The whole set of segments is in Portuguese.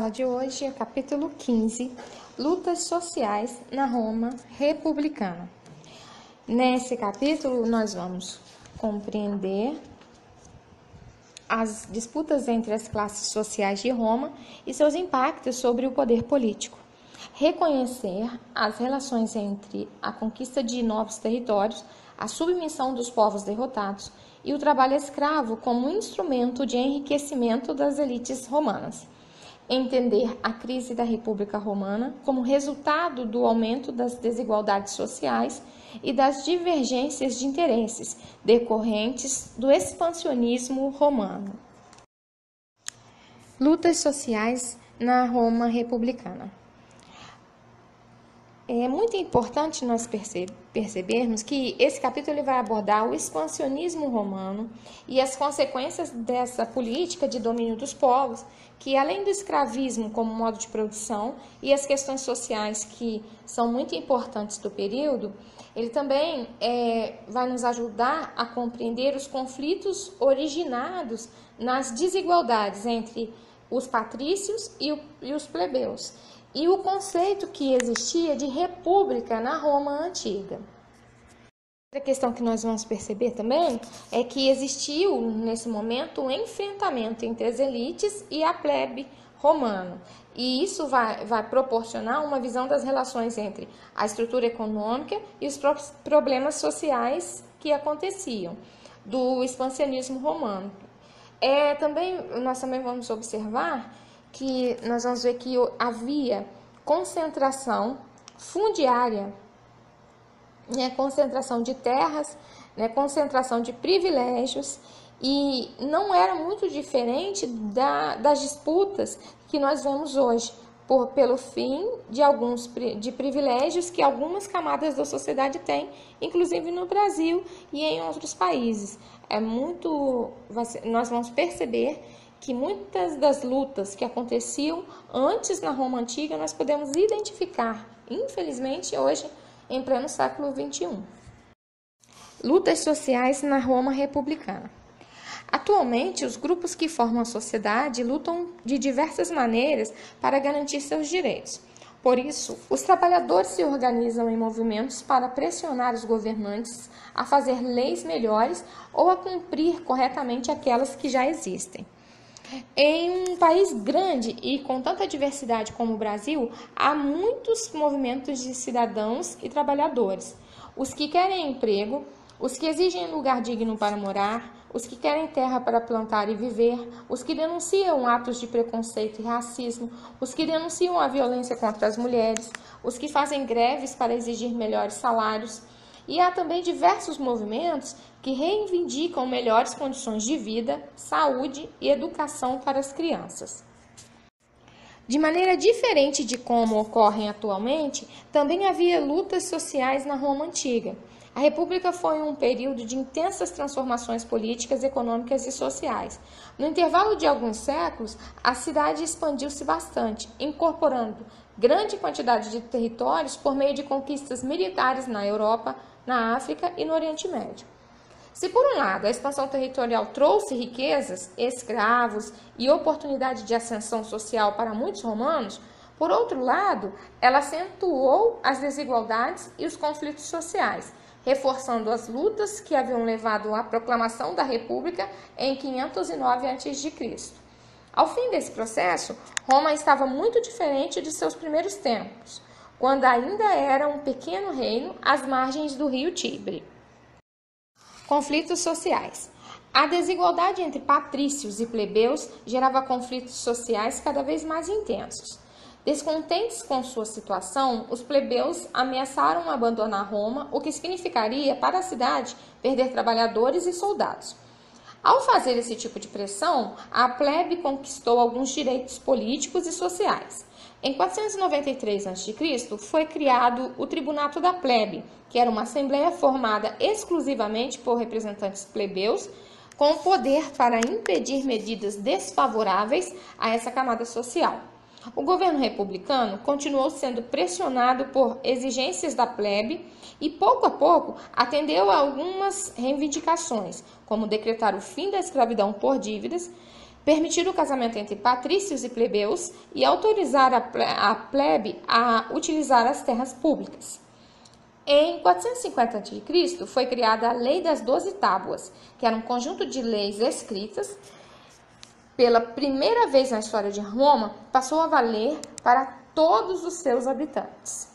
aula de hoje é capítulo 15, Lutas Sociais na Roma Republicana. Nesse capítulo, nós vamos compreender as disputas entre as classes sociais de Roma e seus impactos sobre o poder político. Reconhecer as relações entre a conquista de novos territórios, a submissão dos povos derrotados e o trabalho escravo como instrumento de enriquecimento das elites romanas. Entender a crise da República Romana como resultado do aumento das desigualdades sociais e das divergências de interesses decorrentes do expansionismo romano. Lutas sociais na Roma republicana. É muito importante nós percebermos que esse capítulo ele vai abordar o expansionismo romano e as consequências dessa política de domínio dos povos, que além do escravismo como modo de produção e as questões sociais que são muito importantes do período, ele também vai nos ajudar a compreender os conflitos originados nas desigualdades entre os patrícios e os plebeus, e o conceito que existia de república na Roma antiga. Outra questão que nós vamos perceber também é que existiu, nesse momento, um enfrentamento entre as elites e a plebe romana. E isso vai proporcionar uma visão das relações entre a estrutura econômica e os problemas sociais que aconteciam do expansionismo romano. Nós também vamos observar que nós vamos ver que havia concentração fundiária, concentração de terras, concentração de privilégios, e não era muito diferente das disputas que nós vemos hoje, pelo fim de privilégios que algumas camadas da sociedade têm, inclusive no Brasil e em outros países. Nós vamos perceber que muitas das lutas que aconteciam antes na Roma Antiga nós podemos identificar, infelizmente, hoje, em pleno século XXI. Lutas sociais na Roma Republicana. Atualmente, os grupos que formam a sociedade lutam de diversas maneiras para garantir seus direitos. Por isso, os trabalhadores se organizam em movimentos para pressionar os governantes a fazer leis melhores ou a cumprir corretamente aquelas que já existem. Em um país grande e com tanta diversidade como o Brasil, há muitos movimentos de cidadãos e trabalhadores. Os que querem emprego, os que exigem lugar digno para morar, os que querem terra para plantar e viver, os que denunciam atos de preconceito e racismo, os que denunciam a violência contra as mulheres, os que fazem greves para exigir melhores salários. E há também diversos movimentos que reivindicam melhores condições de vida, saúde e educação para as crianças. De maneira diferente de como ocorrem atualmente, também havia lutas sociais na Roma Antiga. A República foi um período de intensas transformações políticas, econômicas e sociais. No intervalo de alguns séculos, a cidade expandiu-se bastante, incorporando grande quantidade de territórios por meio de conquistas militares na Europa, na África e no Oriente Médio. Se por um lado a expansão territorial trouxe riquezas, escravos e oportunidade de ascensão social para muitos romanos, por outro lado, ela acentuou as desigualdades e os conflitos sociais, reforçando as lutas que haviam levado à proclamação da República em 509 a.C. Ao fim desse processo, Roma estava muito diferente de seus primeiros tempos, quando ainda era um pequeno reino às margens do rio Tibre. Conflitos sociais. A desigualdade entre patrícios e plebeus gerava conflitos sociais cada vez mais intensos. Descontentes com sua situação, os plebeus ameaçaram abandonar Roma, o que significaria para a cidade perder trabalhadores e soldados. Ao fazer esse tipo de pressão, a plebe conquistou alguns direitos políticos e sociais. Em 493 a.C., foi criado o Tribunato da Plebe, que era uma assembleia formada exclusivamente por representantes plebeus, com poder para impedir medidas desfavoráveis a essa camada social. O governo republicano continuou sendo pressionado por exigências da plebe e, pouco a pouco, atendeu a algumas reivindicações, como decretar o fim da escravidão por dívidas, permitir o casamento entre patrícios e plebeus e autorizar a plebe a utilizar as terras públicas. Em 450 a.C., foi criada a Lei das 12 Tábuas, que era um conjunto de leis escritas. Pela primeira vez na história de Roma, passou a valer para todos os seus habitantes.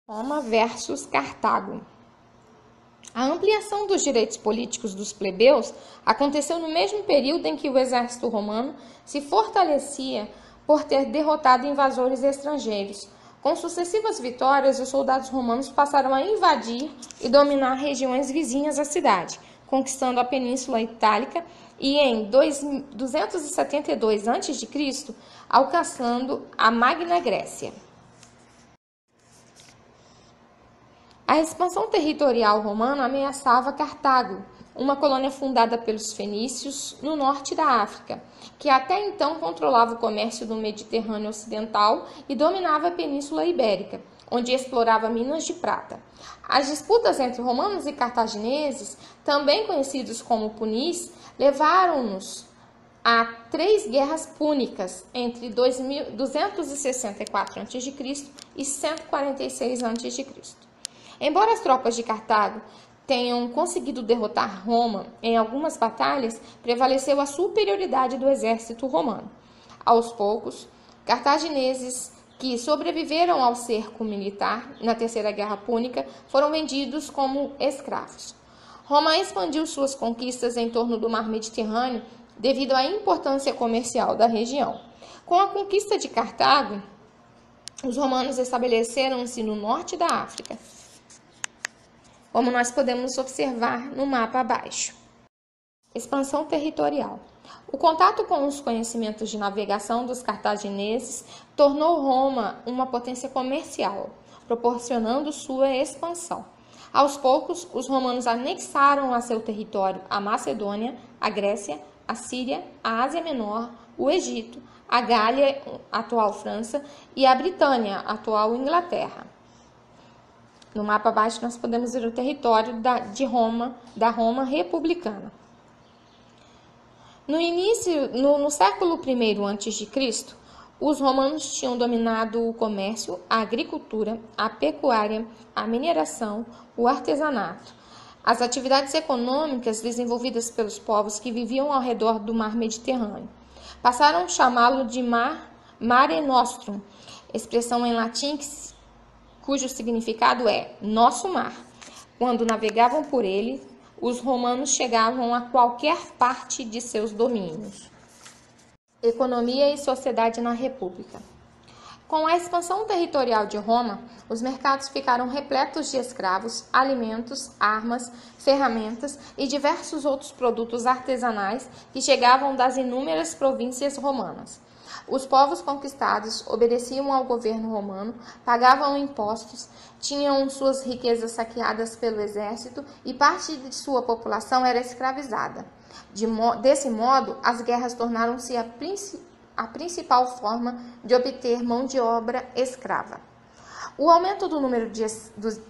Roma versus Cartago. A ampliação dos direitos políticos dos plebeus aconteceu no mesmo período em que o exército romano se fortalecia por ter derrotado invasores estrangeiros. Com sucessivas vitórias, os soldados romanos passaram a invadir e dominar regiões vizinhas à cidade, conquistando a Península Itálica e em 272 a.C., alcançando a Magna Grécia. A expansão territorial romana ameaçava Cartago, uma colônia fundada pelos fenícios no norte da África, que até então controlava o comércio do Mediterrâneo Ocidental e dominava a Península Ibérica, onde explorava minas de prata. As disputas entre romanos e cartagineses, também conhecidos como punis, levaram-nos a 3 guerras púnicas entre 264 a.C. e 146 a.C. Embora as tropas de Cartago tenham conseguido derrotar Roma em algumas batalhas, prevaleceu a superioridade do exército romano. Aos poucos, cartagineses que sobreviveram ao cerco militar na Terceira Guerra Púnica foram vendidos como escravos. Roma expandiu suas conquistas em torno do Mar Mediterrâneo devido à importância comercial da região. Com a conquista de Cartago, os romanos estabeleceram-se no norte da África, como nós podemos observar no mapa abaixo. Expansão territorial. O contato com os conhecimentos de navegação dos cartagineses tornou Roma uma potência comercial, proporcionando sua expansão. Aos poucos, os romanos anexaram a seu território a Macedônia, a Grécia, a Síria, a Ásia Menor, o Egito, a Gália, atual França, e a Britânia, atual Inglaterra. No mapa abaixo nós podemos ver o território da Roma republicana. No século I a.C., os romanos tinham dominado o comércio, a agricultura, a pecuária, a mineração, o artesanato. As atividades econômicas desenvolvidas pelos povos que viviam ao redor do mar Mediterrâneo. Passaram a chamá-lo de Mare Nostrum, expressão em latim cujo significado é nosso mar. Quando navegavam por ele, os romanos chegavam a qualquer parte de seus domínios. Economia e sociedade na República. Com a expansão territorial de Roma, os mercados ficaram repletos de escravos, alimentos, armas, ferramentas e diversos outros produtos artesanais que chegavam das inúmeras províncias romanas. Os povos conquistados obedeciam ao governo romano, pagavam impostos, tinham suas riquezas saqueadas pelo exército e parte de sua população era escravizada. Desse modo, as guerras tornaram-se a principal forma de obter mão de obra escrava. O aumento do número de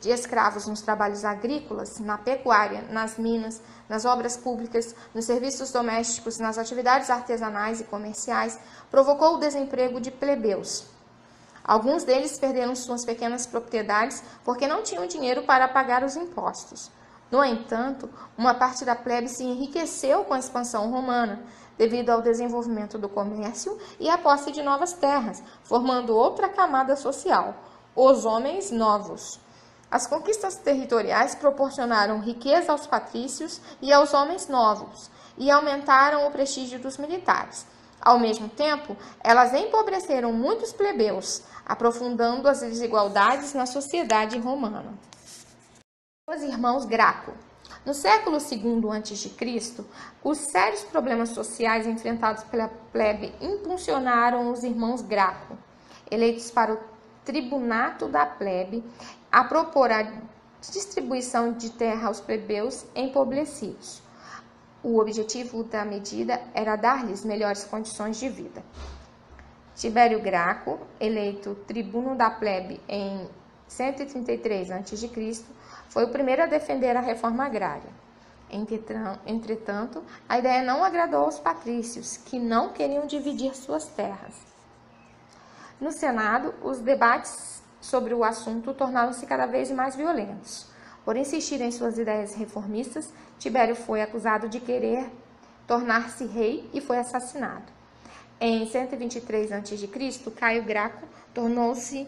escravos nos trabalhos agrícolas, na pecuária, nas minas, nas obras públicas, nos serviços domésticos, nas atividades artesanais e comerciais, provocou o desemprego de plebeus. Alguns deles perderam suas pequenas propriedades porque não tinham dinheiro para pagar os impostos. No entanto, uma parte da plebe se enriqueceu com a expansão romana, devido ao desenvolvimento do comércio e à posse de novas terras, formando outra camada social, os homens novos. As conquistas territoriais proporcionaram riqueza aos patrícios e aos homens novos e aumentaram o prestígio dos militares. Ao mesmo tempo, elas empobreceram muitos plebeus, aprofundando as desigualdades na sociedade romana. Os irmãos Graco. No século II a.C., os sérios problemas sociais enfrentados pela plebe impulsionaram os irmãos Graco, eleitos para o tribunato da plebe, a propor a distribuição de terra aos plebeus empobrecidos. O objetivo da medida era dar-lhes melhores condições de vida. Tibério Graco, eleito tribuno da plebe em 133 a.C., foi o primeiro a defender a reforma agrária. Entretanto, a ideia não agradou aos patrícios, que não queriam dividir suas terras. No Senado, os debates sobre o assunto tornaram-se cada vez mais violentos. Por insistir em suas ideias reformistas, Tibério foi acusado de querer tornar-se rei e foi assassinado. Em 123 a.C., Caio Graco tornou-se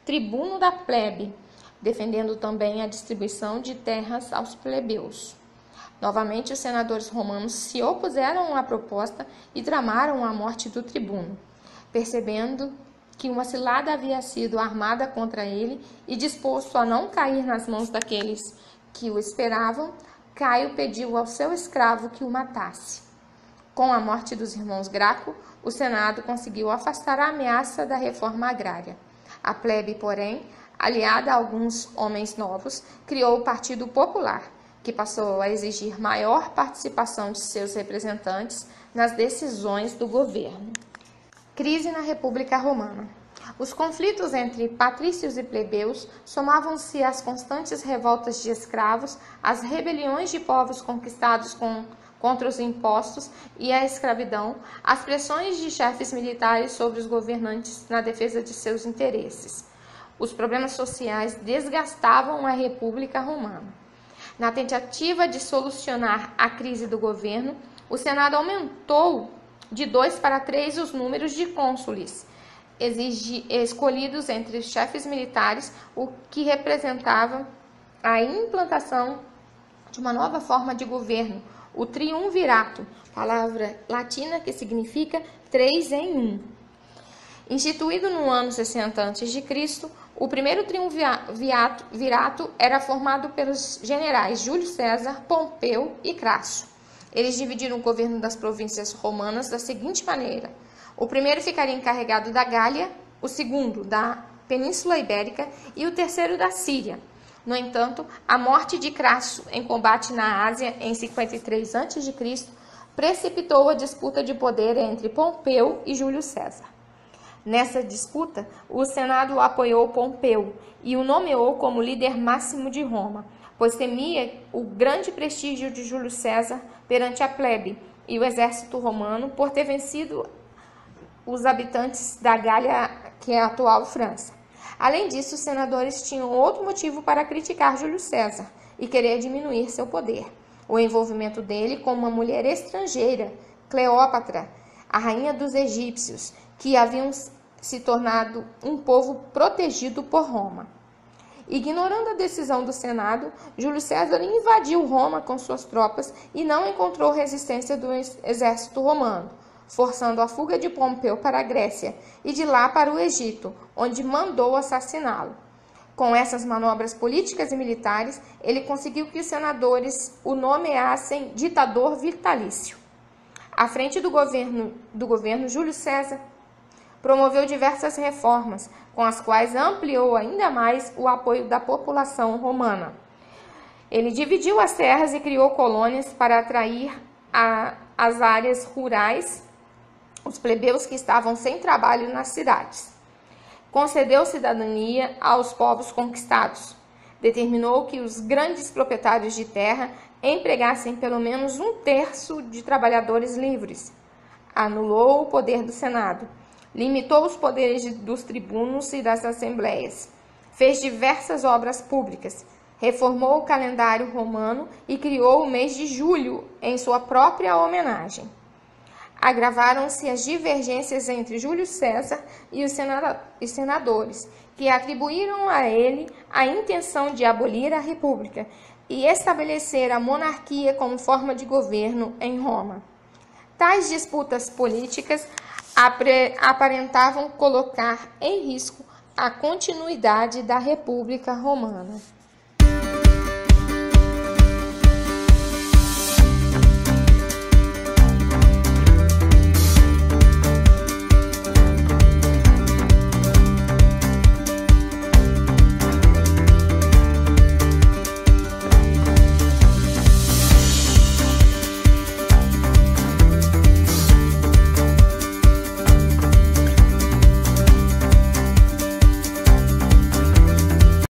tribuno da plebe, defendendo também a distribuição de terras aos plebeus. Novamente, os senadores romanos se opuseram à proposta e tramaram a morte do tribuno. Percebendo que uma cilada havia sido armada contra ele e disposto a não cair nas mãos daqueles que o esperavam, Caio pediu ao seu escravo que o matasse. Com a morte dos irmãos Graco, o Senado conseguiu afastar a ameaça da reforma agrária. A plebe, porém, aliada a alguns homens novos, criou o Partido Popular, que passou a exigir maior participação de seus representantes nas decisões do governo. Crise na República Romana. Os conflitos entre patrícios e plebeus somavam-se às constantes revoltas de escravos, às rebeliões de povos conquistados contra os impostos e a escravidão, às pressões de chefes militares sobre os governantes na defesa de seus interesses. Os problemas sociais desgastavam a República Romana. Na tentativa de solucionar a crise do governo, o Senado aumentou de 2 para 3 os números de cônsules escolhidos entre os chefes militares, o que representava a implantação de uma nova forma de governo, o triunvirato, palavra latina que significa 3 em 1. Instituído no ano 60 a.C., o primeiro triunvirato era formado pelos generais Júlio César, Pompeu e Crasso. Eles dividiram o governo das províncias romanas da seguinte maneira: o primeiro ficaria encarregado da Gália, o segundo da Península Ibérica e o terceiro da Síria. No entanto, a morte de Crasso em combate na Ásia em 53 a.C. precipitou a disputa de poder entre Pompeu e Júlio César. Nessa disputa, o Senado apoiou Pompeu e o nomeou como líder máximo de Roma, pois temia o grande prestígio de Júlio César perante a plebe e o exército romano por ter vencido os habitantes da Gália, que é a atual França. Além disso, os senadores tinham outro motivo para criticar Júlio César e querer diminuir seu poder: o envolvimento dele com uma mulher estrangeira, Cleópatra, a rainha dos egípcios, que haviam se tornado um povo protegido por Roma. Ignorando a decisão do Senado, Júlio César invadiu Roma com suas tropas e não encontrou resistência do exército romano, forçando a fuga de Pompeu para a Grécia e de lá para o Egito, onde mandou assassiná-lo. Com essas manobras políticas e militares, ele conseguiu que os senadores o nomeassem ditador vitalício. À frente do governo Júlio César promoveu diversas reformas, com as quais ampliou ainda mais o apoio da população romana. Ele dividiu as terras e criou colônias para atrair às áreas rurais os plebeus que estavam sem trabalho nas cidades. Concedeu cidadania aos povos conquistados. Determinou que os grandes proprietários de terra empregassem pelo menos 1/3 de trabalhadores livres. Anulou o poder do Senado. Limitou os poderes dos tribunos e das assembleias. Fez diversas obras públicas. Reformou o calendário romano e criou o mês de julho em sua própria homenagem. Agravaram-se as divergências entre Júlio César e os senadores, que atribuíram a ele a intenção de abolir a república e estabelecer a monarquia como forma de governo em Roma. Tais disputas políticas aparentavam colocar em risco a continuidade da República Romana.